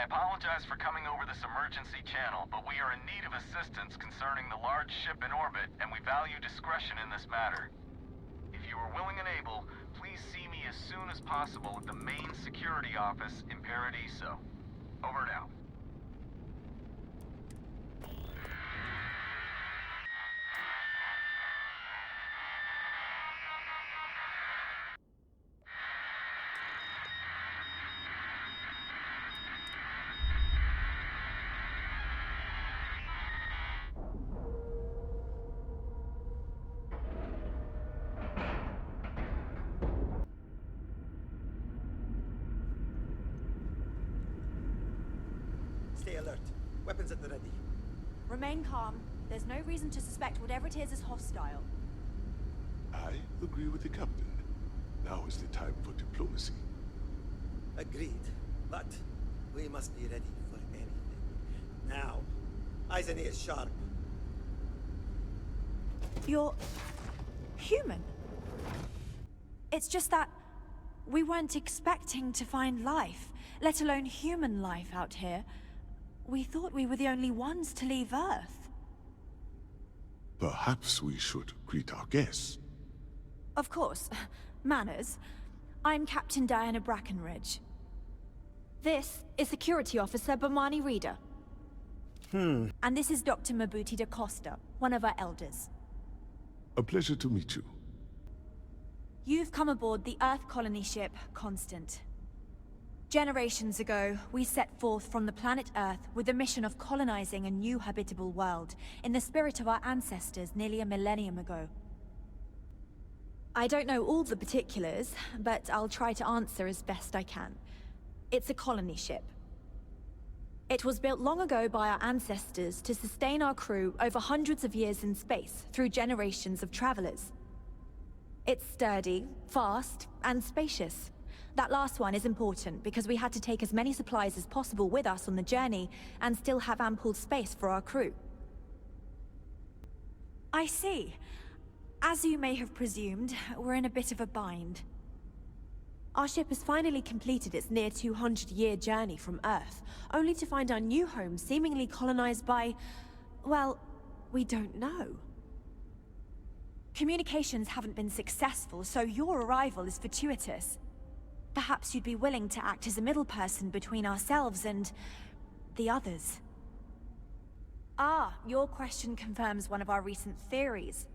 I apologize for coming over this emergency channel, but we are in need of assistance concerning the large ship in orbit, and we value discretion in this matter. If you are willing and able, please see me as soon as possible at the main security office in Paradiso. Over and out. Stay alert. Weapons at the ready. Remain calm. There's no reason to suspect whatever it is hostile. I agree with the captain. Now is the time for diplomacy. Agreed. But we must be ready for anything. Now. Eyes and ears sharp. You're... human. It's just that we weren't expecting to find life, let alone human life out here. We thought we were the only ones to leave Earth. Perhaps we should greet our guests. Of course. Manners. I'm Captain Diana Brackenridge. This is Security Officer Bomani Reader. And this is Dr. Mabuti da Costa, one of our elders. A pleasure to meet you. You've come aboard the Earth colony ship Constant. Generations ago, we set forth from the planet Earth with the mission of colonizing a new habitable world, in the spirit of our ancestors nearly a millennium ago. I don't know all the particulars, but I'll try to answer as best I can. It's a colony ship. It was built long ago by our ancestors to sustain our crew over hundreds of years in space through generations of travelers. It's sturdy, fast, and spacious. That last one is important because we had to take as many supplies as possible with us on the journey and still have ample space for our crew. I see. As you may have presumed, we're in a bit of a bind. Our ship has finally completed its near 200-year journey from Earth, only to find our new home seemingly colonized by... well, we don't know. Communications haven't been successful, so your arrival is fortuitous. Perhaps you'd be willing to act as a middle person between ourselves and... the others. Ah, your question confirms one of our recent theories.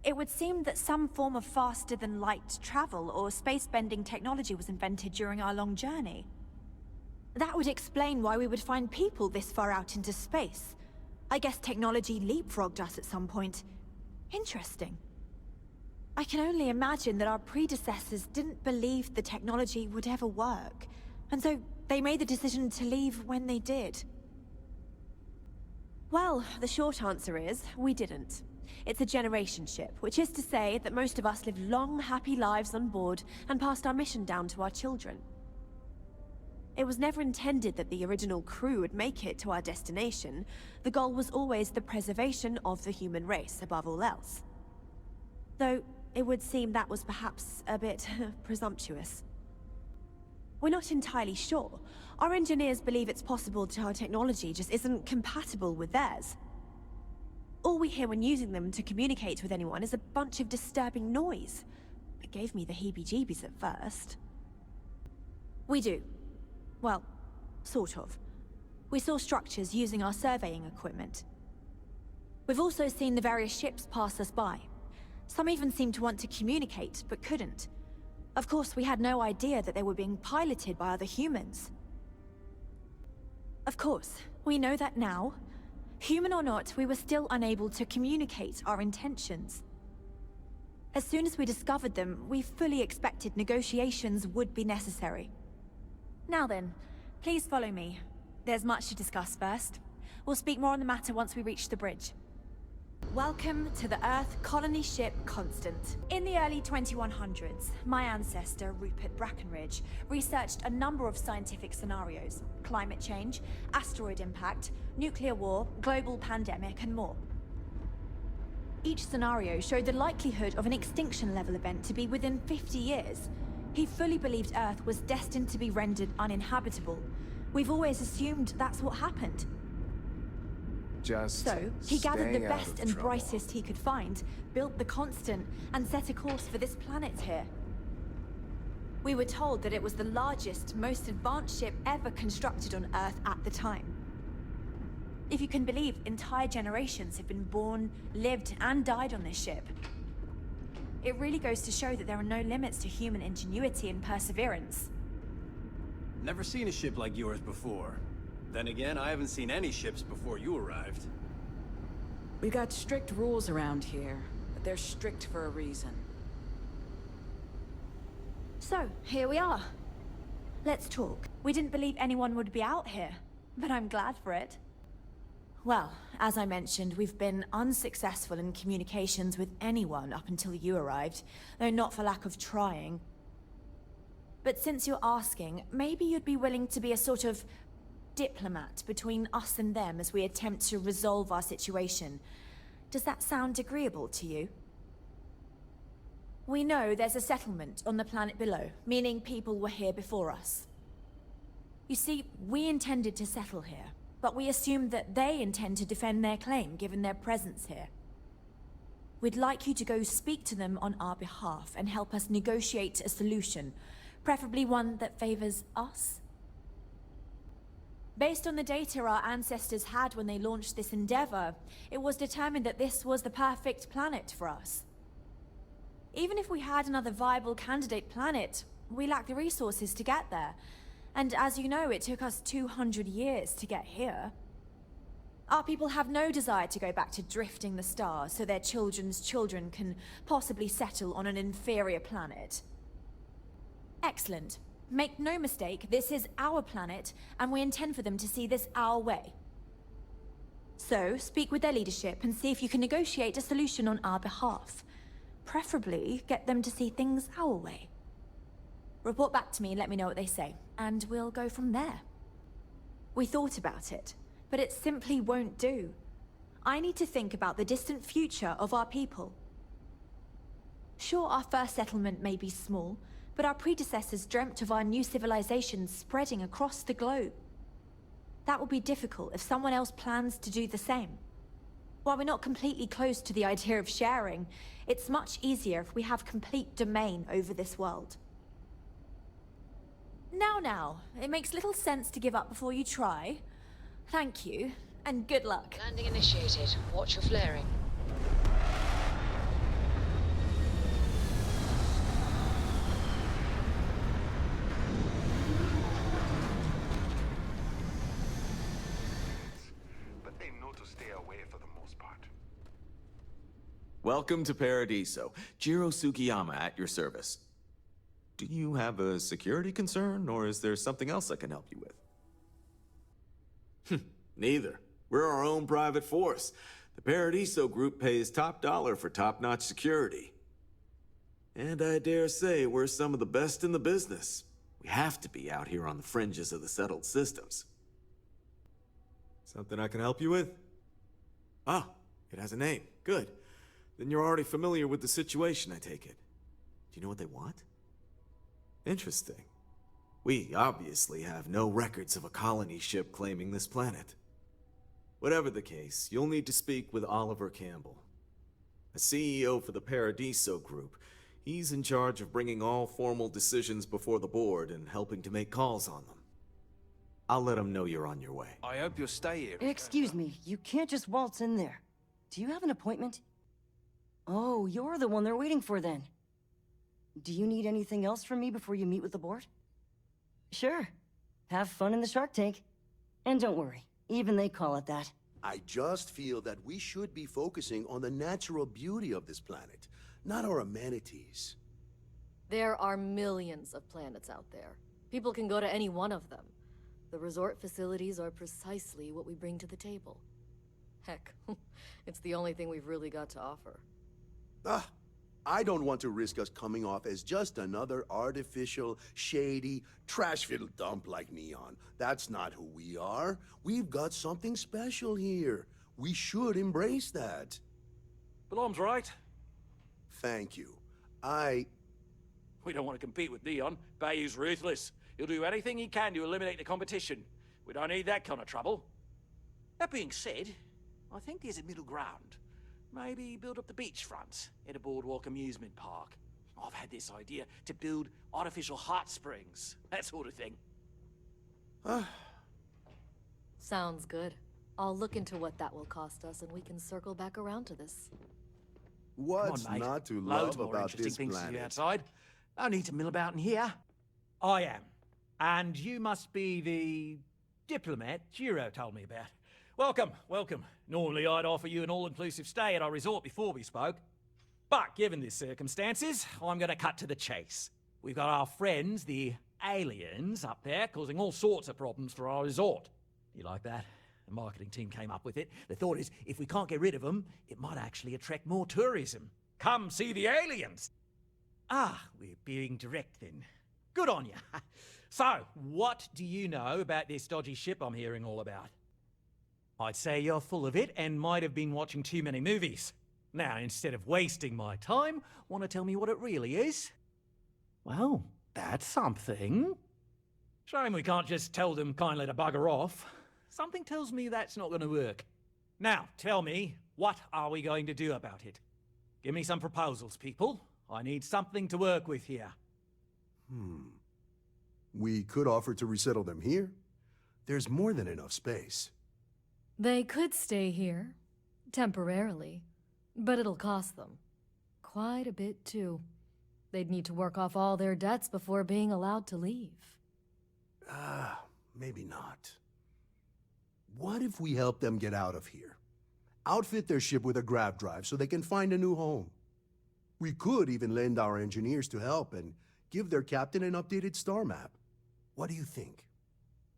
It would seem that some form of faster-than-light travel or space-bending technology was invented during our long journey. That would explain why we would find people this far out into space. I guess technology leapfrogged us at some point. Interesting. I can only imagine that our predecessors didn't believe the technology would ever work, and so they made the decision to leave when they did. Well, the short answer is, we didn't. It's a generation ship, which is to say that most of us lived long, happy lives on board and passed our mission down to our children. It was never intended that the original crew would make it to our destination. The goal was always the preservation of the human race, above all else. Though, it would seem that was perhaps a bit presumptuous. We're not entirely sure. Our engineers believe it's possible that our technology just isn't compatible with theirs. All we hear when using them to communicate with anyone is a bunch of disturbing noise. It gave me the heebie-jeebies at first. We do. Well, sort of. We saw structures using our surveying equipment. We've also seen the various ships pass us by. Some even seemed to want to communicate, but couldn't. Of course, we had no idea that they were being piloted by other humans. Of course, we know that now. Human or not, we were still unable to communicate our intentions. As soon as we discovered them, we fully expected negotiations would be necessary. Now then, please follow me. There's much to discuss first. We'll speak more on the matter once we reach the bridge. Welcome to the Earth colony ship Constant. In the early 2100s, my ancestor, Rupert Brackenridge, researched a number of scientific scenarios: climate change, asteroid impact, nuclear war, global pandemic, and more. Each scenario showed the likelihood of an extinction-level event to be within 50 years. He fully believed Earth was destined to be rendered uninhabitable, We've always assumed that's what happened. Just So, he gathered the stay out best of and trouble. brightest he could find, built the Constant, and set a course for this planet here. We were told that it was the largest, most advanced ship ever constructed on Earth at the time. If you can believe, entire generations have been born, lived, and died on this ship. It really goes to show that there are no limits to human ingenuity and perseverance. Never seen a ship like yours before. Then again, I haven't seen any ships before you arrived. We got strict rules around here, but they're strict for a reason. So, here we are. Let's talk. We didn't believe anyone would be out here, but I'm glad for it. Well, as I mentioned, we've been unsuccessful in communications with anyone up until you arrived, though not for lack of trying. But since you're asking, maybe you'd be willing to be a sort of diplomat between us and them as we attempt to resolve our situation. Does that sound agreeable to you? We know there's a settlement on the planet below, meaning people were here before us. You see, we intended to settle here, but we assumed that they intend to defend their claim given their presence here. We'd like you to go speak to them on our behalf and help us negotiate a solution, preferably one that favors us. Based on the data our ancestors had when they launched this endeavor, it was determined that this was the perfect planet for us. Even if we had another viable candidate planet, we lack the resources to get there. And as you know, it took us 200 years to get here. Our people have no desire to go back to drifting the stars so their children's children can possibly settle on an inferior planet. Excellent. Make no mistake, this is our planet, and we intend for them to see this our way. So, speak with their leadership and see if you can negotiate a solution on our behalf. Preferably, get them to see things our way. Report back to me and let me know what they say, and we'll go from there. We thought about it, but it simply won't do. I need to think about the distant future of our people. Sure, our first settlement may be small, but our predecessors dreamt of our new civilization spreading across the globe. That will be difficult if someone else plans to do the same. While we're not completely closed to the idea of sharing, it's much easier if we have complete domain over this world. Now, it makes little sense to give up before you try. Thank you, and good luck. Landing initiated. Watch your flaring. But they know to stay away for the most part. Welcome to Paradiso. Jiro Sugiyama at your service. Do you have a security concern, or is there something else I can help you with? Neither. We're our own private force. The Paradiso group pays top dollar for top-notch security. And I dare say we're some of the best in the business. We have to be out here on the fringes of the settled systems. Something I can help you with? Ah, it has a name. Good. Then you're already familiar with the situation, I take it. Do you know what they want? Interesting. We obviously have no records of a colony ship claiming this planet. Whatever the case, you'll need to speak with Oliver Campbell, a CEO for the Paradiso group. He's in charge of bringing all formal decisions before the board and helping to make calls on them. I'll let him know you're on your way. I hope you'll stay here. Excuse me, you can't just waltz in there. Do you have an appointment? Oh, you're the one they're waiting for then. Do you need anything else from me before you meet with the board? Sure. Have fun in the shark tank. And don't worry, even they call it that. I just feel that we should be focusing on the natural beauty of this planet, not our amenities. There are millions of planets out there. People can go to any one of them. The resort facilities are precisely what we bring to the table. Heck, it's the only thing we've really got to offer. I don't want to risk us coming off as just another artificial, shady, trash-filled dump like Neon. That's not who we are. We've got something special here. We should embrace that. Balom's right. Thank you. We don't want to compete with Neon. Bayou's ruthless. He'll do anything he can to eliminate the competition. We don't need that kind of trouble. That being said, I think there's a middle ground. Maybe build up the beachfront at a boardwalk amusement park. I've had this idea to build artificial hot springs, that sort of thing. Sounds good. I'll look into what that will cost us, and we can circle back around to this. What's Come on, mate. not to Loads love more about interesting this things to do planet? outside. No need to mill about in here. I am. And you must be the diplomat Jiro told me about. Welcome, welcome. Normally I'd offer you an all-inclusive stay at our resort before we spoke. But given the circumstances, I'm going to cut to the chase. We've got our friends, the aliens, up there causing all sorts of problems for our resort. You like that? The marketing team came up with it. The thought is, if we can't get rid of them, it might actually attract more tourism. Come see the aliens! Ah, we're being direct then. Good on you. So, what do you know about this dodgy ship I'm hearing all about? I'd say you're full of it and might have been watching too many movies. Now, instead of wasting my time, want to tell me what it really is? Well, that's something. Shame we can't just tell them kindly to bugger off. Something tells me that's not going to work. Now, tell me, what are we going to do about it? Give me some proposals, people. I need something to work with here. We could offer to resettle them here. There's more than enough space. They could stay here, temporarily, but it'll cost them. Quite a bit, too. They'd need to work off all their debts before being allowed to leave. Maybe not. What if we help them get out of here? Outfit their ship with a grav drive so they can find a new home. We could even lend our engineers to help and give their captain an updated star map. What do you think?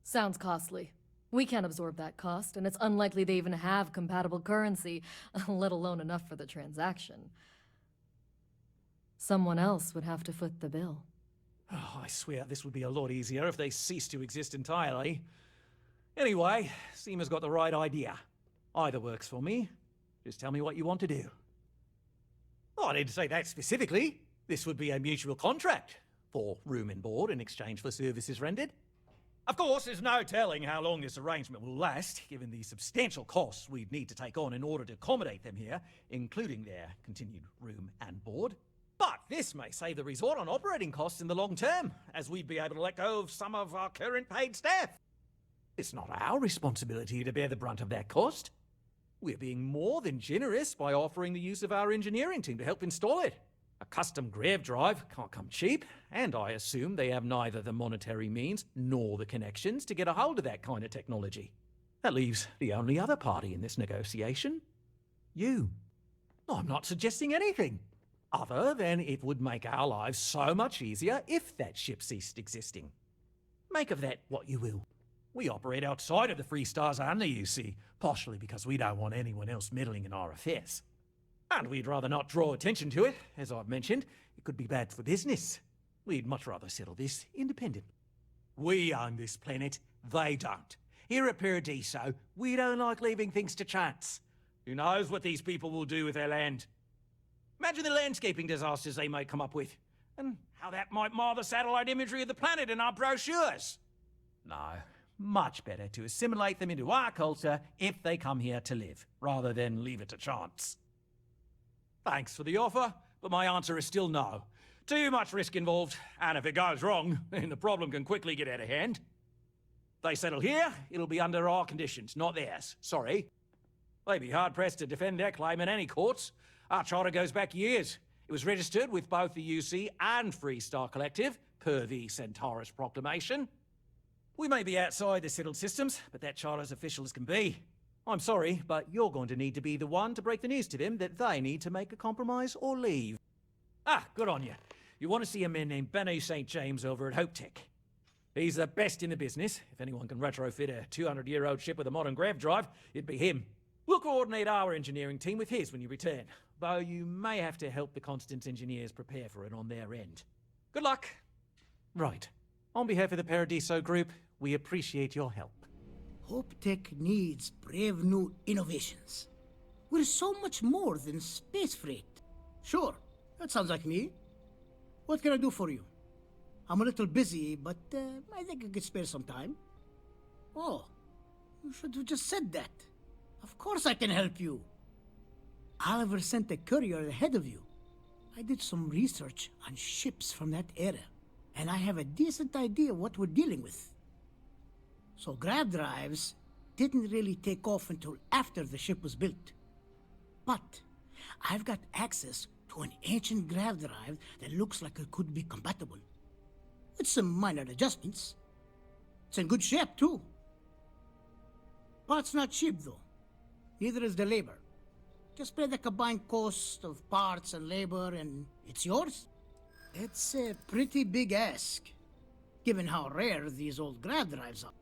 Sounds costly. We can't absorb that cost, and it's unlikely they even have compatible currency, let alone enough for the transaction. Someone else would have to foot the bill. Oh, I swear this would be a lot easier if they ceased to exist entirely. Anyway, Seema's got the right idea. Either works for me. Just tell me what you want to do. Oh, I didn't say that specifically. This would be a mutual contract for room and board in exchange for services rendered. Of course, there's no telling how long this arrangement will last, given the substantial costs we'd need to take on in order to accommodate them here, including their continued room and board. But this may save the resort on operating costs in the long term, as we'd be able to let go of some of our current paid staff. It's not our responsibility to bear the brunt of that cost. We're being more than generous by offering the use of our engineering team to help install it. A custom Grav Drive can't come cheap, and I assume they have neither the monetary means nor the connections to get a hold of that kind of technology. That leaves the only other party in this negotiation. You. I'm not suggesting anything, other than it would make our lives so much easier if that ship ceased existing. Make of that what you will. We operate outside of the Free Stars only, you see, partially because we don't want anyone else meddling in our affairs. And we'd rather not draw attention to it. As I've mentioned, it could be bad for business. We'd much rather settle this independently. We own this planet, they don't. Here at Paradiso, we don't like leaving things to chance. Who knows what these people will do with their land? Imagine the landscaping disasters they might come up with, and how that might mar the satellite imagery of the planet in our brochures. No, much better to assimilate them into our culture if they come here to live, rather than leave it to chance. Thanks for the offer, but my answer is still no. Too much risk involved, and if it goes wrong, then the problem can quickly get out of hand. If they settle here, it'll be under our conditions, not theirs. Sorry. They'd be hard-pressed to defend their claim in any courts. Our charter goes back years. It was registered with both the UC and Free Star Collective, per the Centaurus Proclamation. We may be outside the settled systems, but that charter's official as can be. I'm sorry, but you're going to need to be the one to break the news to them that they need to make a compromise or leave. Ah, good on you. You want to see a man named Benny St. James over at Hope Tech. He's the best in the business. If anyone can retrofit a 200-year-old ship with a modern grav drive, it'd be him. We'll coordinate our engineering team with his when you return, though you may have to help the Constant's engineers prepare for it on their end. Good luck. Right. On behalf of the Paradiso Group, we appreciate your help. Hope Tech needs brave new innovations. We're so much more than space freight. Sure, that sounds like me. What can I do for you? I'm a little busy, but I think I could spare some time. Oh, you should have just said that. Of course I can help you. Oliver sent a courier ahead of you. I did some research on ships from that era, and I have a decent idea what we're dealing with. So Grav Drives didn't really take off until after the ship was built. But I've got access to an ancient Grav Drive that looks like it could be compatible. With some minor adjustments. It's in good shape, too. Parts not cheap, though. Neither is the labor. Just pay the combined cost of parts and labor, and it's yours. It's a pretty big ask, given how rare these old Grav Drives are.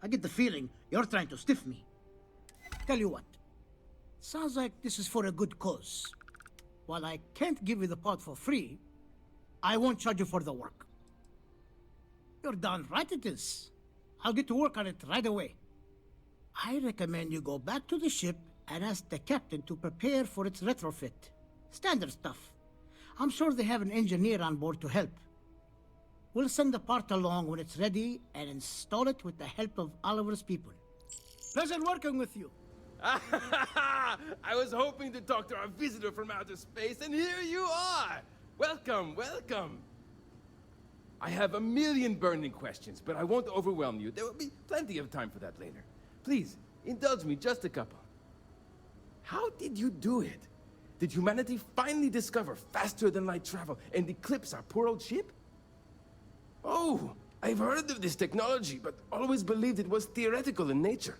I get the feeling you're trying to stiff me. Tell you what, sounds like this is for a good cause. While I can't give you the part for free, I won't charge you for the work. You're darn right it is. I'll get to work on it right away. I recommend you go back to the ship and ask the captain to prepare for its retrofit. Standard stuff. I'm sure they have an engineer on board to help. We'll send the part along when it's ready and install it with the help of Oliver's people. Pleasure working with you. I was hoping to talk to our visitor from outer space, and here you are! Welcome, welcome! I have a million burning questions, but I won't overwhelm you. There will be plenty of time for that later. Please, indulge me just a couple. How did you do it? Did humanity finally discover faster-than-light travel and eclipse our poor old ship? Oh, I've heard of this technology, but always believed it was theoretical in nature.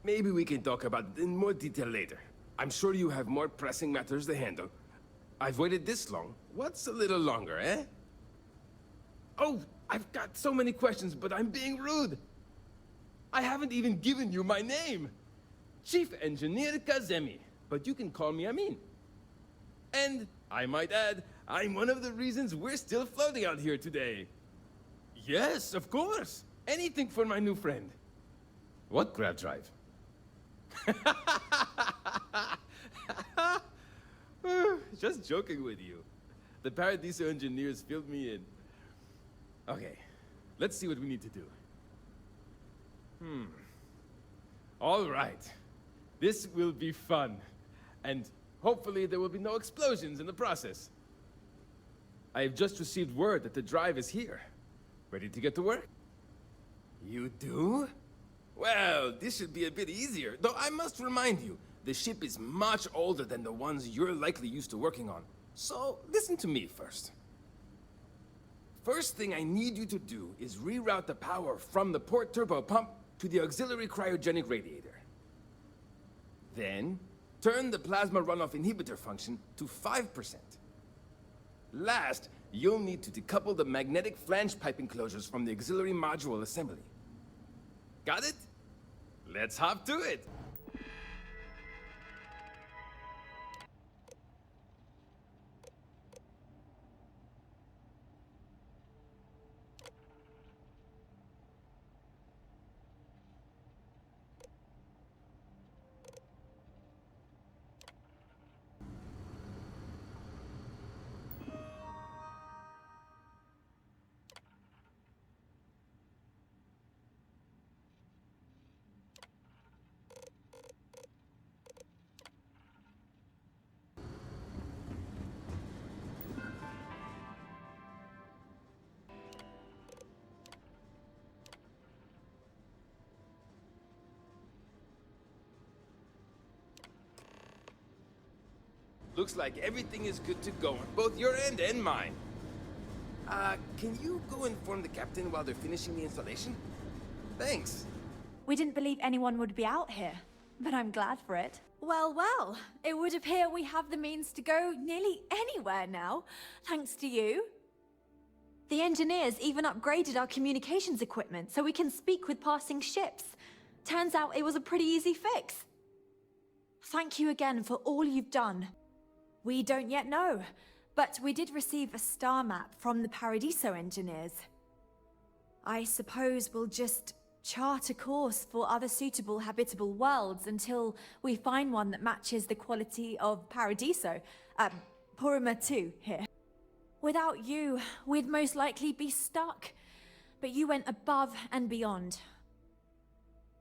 Maybe we can talk about it in more detail later. I'm sure you have more pressing matters to handle. I've waited this long. What's a little longer, eh? Oh, I've got so many questions, but I'm being rude. I haven't even given you my name. Chief Engineer Kazemi, but you can call me Amin. And, I might add, I'm one of the reasons we're still floating out here today. Yes, of course. Anything for my new friend. What Grav Drive? Just joking with you. The Paradiso engineers filled me in. Okay, let's see what we need to do. All right. This will be fun. And hopefully there will be no explosions in the process. I have just received word that the drive is here. Ready to get to work? You do? Well, this should be a bit easier. Though I must remind you, the ship is much older than the ones you're likely used to working on. So, listen to me first. First thing I need you to do is reroute the power from the port turbo pump to the auxiliary cryogenic radiator. Then, turn the plasma runoff inhibitor function to 5%. Last, you'll need to decouple the magnetic flange pipe enclosures from the auxiliary module assembly. Got it? Let's hop to it! Looks like everything is good to go on both your end and mine. Can you go inform the captain while they're finishing the installation? Thanks. We didn't believe anyone would be out here, but I'm glad for it. Well, well, it would appear we have the means to go nearly anywhere now, thanks to you. The engineers even upgraded our communications equipment so we can speak with passing ships. Turns out it was a pretty easy fix. Thank you again for all you've done. We don't yet know, but we did receive a star map from the Paradiso engineers. I suppose we'll just chart a course for other suitable habitable worlds until we find one that matches the quality of Paradiso, Porrima II here. Without you, we'd most likely be stuck. But you went above and beyond.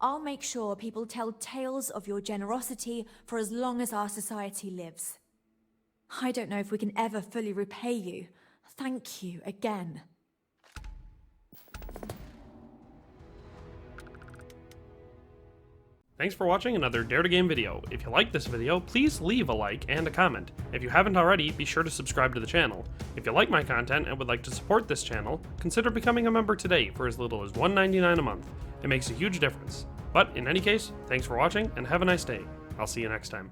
I'll make sure people tell tales of your generosity for as long as our society lives. I don't know if we can ever fully repay you. Thank you again. Thanks for watching another Dare to Game video. If you liked this video, please leave a like and a comment. If you haven't already, be sure to subscribe to the channel. If you like my content and would like to support this channel, consider becoming a member today for as little as $1.99 a month. It makes a huge difference. But in any case, thanks for watching and have a nice day. I'll see you next time.